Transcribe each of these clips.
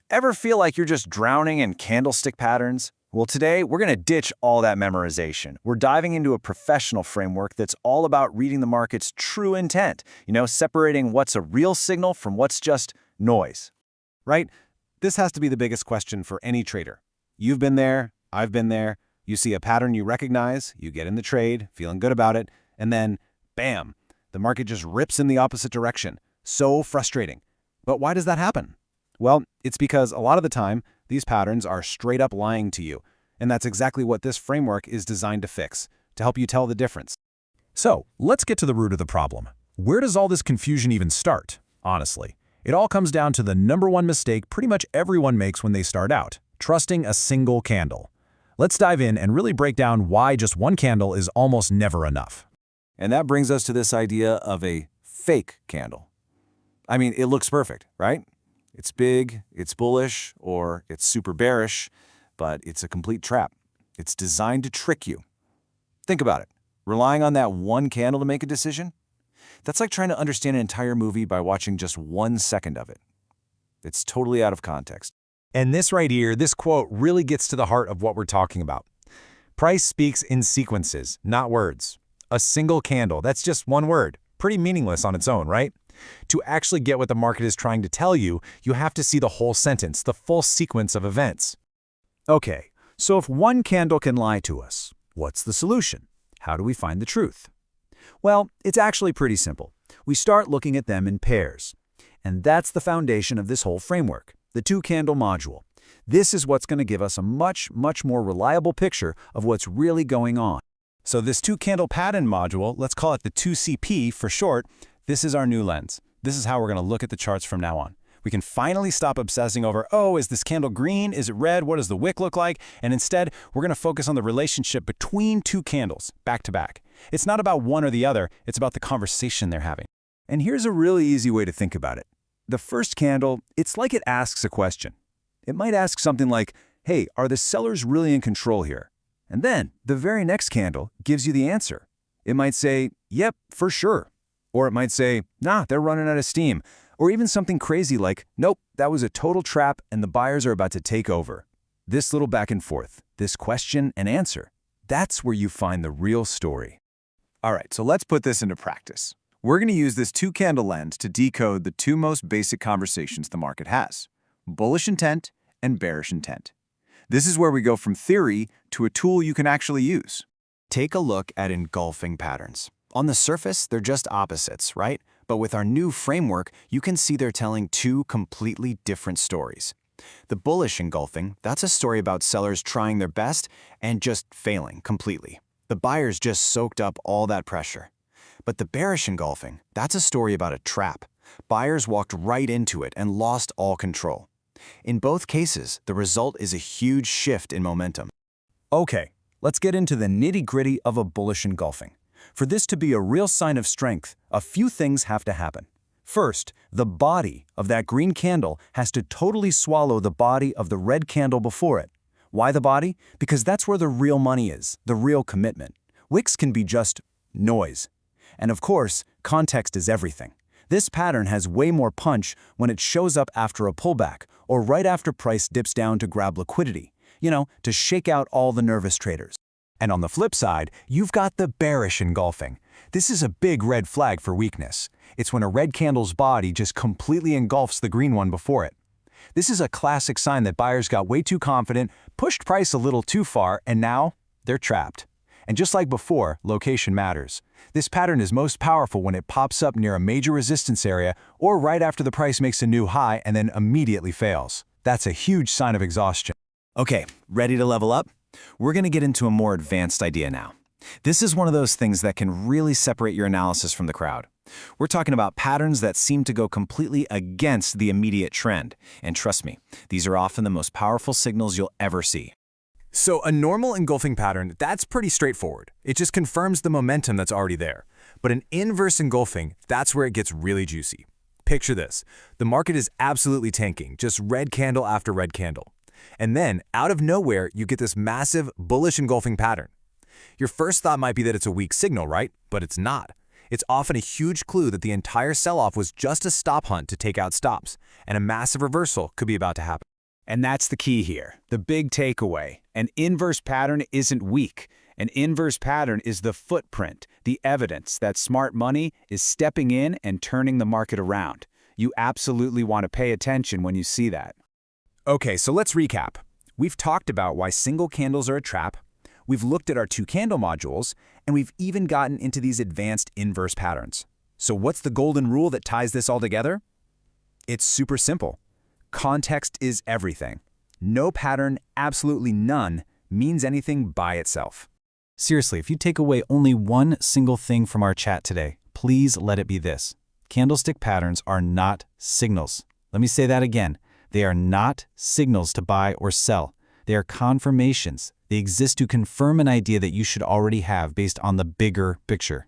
Ever feel like you're just drowning in candlestick patterns? Well, today we're going to ditch all that memorization. We're diving into a professional framework that's all about reading the market's true intent, separating what's a real signal from what's just noise. Right? This has to be the biggest question for any trader. You've been there, I've been there. You see a pattern you recognize, you get in the trade, feeling good about it, and then, bam, the market just rips in the opposite direction. So frustrating. But why does that happen? Well, it's because a lot of the time, these patterns are straight up lying to you. And that's exactly what this framework is designed to fix, to help you tell the difference. So, let's get to the root of the problem. Where does all this confusion even start? Honestly, it all comes down to the #1 mistake pretty much everyone makes when they start out: trusting a single candle. Let's dive in and really break down why just one candle is almost never enough. And that brings us to this idea of a fake candle. I mean, it looks perfect, right? It's big, it's bullish, or it's super bearish, but it's a complete trap. It's designed to trick you. Think about it. Relying on that one candle to make a decision? That's like trying to understand an entire movie by watching just 1 second of it. It's totally out of context. And this right here, this quote really gets to the heart of what we're talking about. Price speaks in sequences, not words. A single candle, that's just one word. Pretty meaningless on its own, right? To actually get what the market is trying to tell you, you have to see the whole sentence, the full sequence of events. Okay, so if one candle can lie to us, what's the solution? How do we find the truth? Well, it's actually pretty simple. We start looking at them in pairs. And that's the foundation of this whole framework, the two-candle module. This is what's going to give us a much more reliable picture of what's really going on. So this two-candle pattern module, let's call it the 2CP for short, this is our new lens. This is how we're going to look at the charts from now on. We can finally stop obsessing over, oh, is this candle green? Is it red? What does the wick look like? And instead, we're going to focus on the relationship between two candles, back to back. It's not about one or the other, it's about the conversation they're having. And here's a really easy way to think about it. The first candle, it's like it asks a question. It might ask something like, hey, are the sellers really in control here? And then, the very next candle gives you the answer. It might say, yep, for sure. Or it might say, nah, they're running out of steam. Or even something crazy like, nope, that was a total trap and the buyers are about to take over. This little back and forth, this question and answer, that's where you find the real story. All right, so let's put this into practice. We're going to use this two-candle lens to decode the two most basic conversations the market has: bullish intent and bearish intent. This is where we go from theory to a tool you can actually use. Take a look at engulfing patterns. On the surface, they're just opposites, right? But with our new framework, you can see they're telling two completely different stories. The bullish engulfing, that's a story about sellers trying their best and just failing completely. The buyers just soaked up all that pressure. But the bearish engulfing, that's a story about a trap. Buyers walked right into it and lost all control. In both cases, the result is a huge shift in momentum. Okay, let's get into the nitty-gritty of a bullish engulfing. For this to be a real sign of strength, a few things have to happen. First, the body of that green candle has to totally swallow the body of the red candle before it. Why the body? Because that's where the real money is, the real commitment. Wicks can be just noise. And of course, context is everything. This pattern has way more punch when it shows up after a pullback or right after price dips down to grab liquidity, to shake out all the nervous traders. And on the flip side, you've got the bearish engulfing. This is a big red flag for weakness. It's when a red candle's body just completely engulfs the green one before it. This is a classic sign that buyers got way too confident, pushed price a little too far, and now they're trapped. And just like before, location matters. This pattern is most powerful when it pops up near a major resistance area or right after the price makes a new high and then immediately fails. That's a huge sign of exhaustion. Okay, ready to level up? We're going to get into a more advanced idea now. This is one of those things that can really separate your analysis from the crowd. We're talking about patterns that seem to go completely against the immediate trend. And trust me, these are often the most powerful signals you'll ever see. So a normal engulfing pattern, that's pretty straightforward. It just confirms the momentum that's already there. But an inverse engulfing, that's where it gets really juicy. Picture this. The market is absolutely tanking, just red candle after red candle. And then, out of nowhere, you get this massive bullish engulfing pattern. Your first thought might be that it's a weak signal, right? But it's not. It's often a huge clue that the entire sell-off was just a stop hunt to take out stops, and a massive reversal could be about to happen. And that's the key here, the big takeaway. An inverse pattern isn't weak. An inverse pattern is the footprint, the evidence that smart money is stepping in and turning the market around. You absolutely want to pay attention when you see that. Okay, so let's recap. We've talked about why single candles are a trap, we've looked at our two candle modules, and we've even gotten into these advanced inverse patterns. So what's the golden rule that ties this all together? It's super simple. Context is everything. No pattern, absolutely none, means anything by itself. Seriously, if you take away only one single thing from our chat today, please let it be this. Candlestick patterns are not signals. Let me say that again. They are not signals to buy or sell. They are confirmations. They exist to confirm an idea that you should already have based on the bigger picture.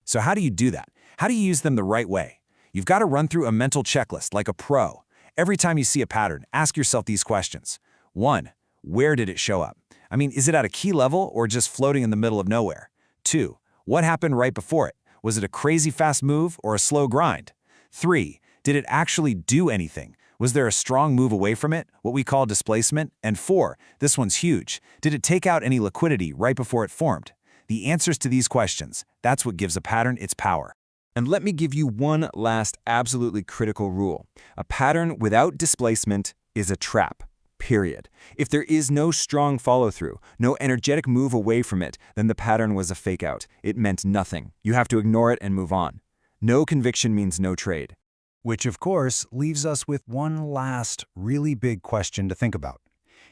So how do you do that? How do you use them the right way? You've got to run through a mental checklist like a pro. Every time you see a pattern, ask yourself these questions. 1. Where did it show up? I mean, is it at a key level or just floating in the middle of nowhere? 2. What happened right before it? Was it a crazy fast move or a slow grind? 3. Did it actually do anything? Was there a strong move away from it, what we call displacement? And 4, this one's huge. Did it take out any liquidity right before it formed? The answers to these questions, that's what gives a pattern its power. And let me give you one last absolutely critical rule. A pattern without displacement is a trap, period. If there is no strong follow-through, no energetic move away from it, then the pattern was a fake-out. It meant nothing. You have to ignore it and move on. No conviction means no trade. Which, of course, leaves us with one last, really big question to think about.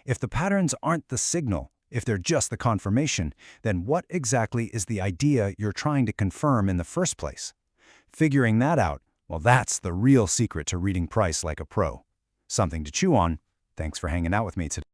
If the patterns aren't the signal, if they're just the confirmation, then what exactly is the idea you're trying to confirm in the first place? Figuring that out, well, that's the real secret to reading price like a pro. Something to chew on. Thanks for hanging out with me today.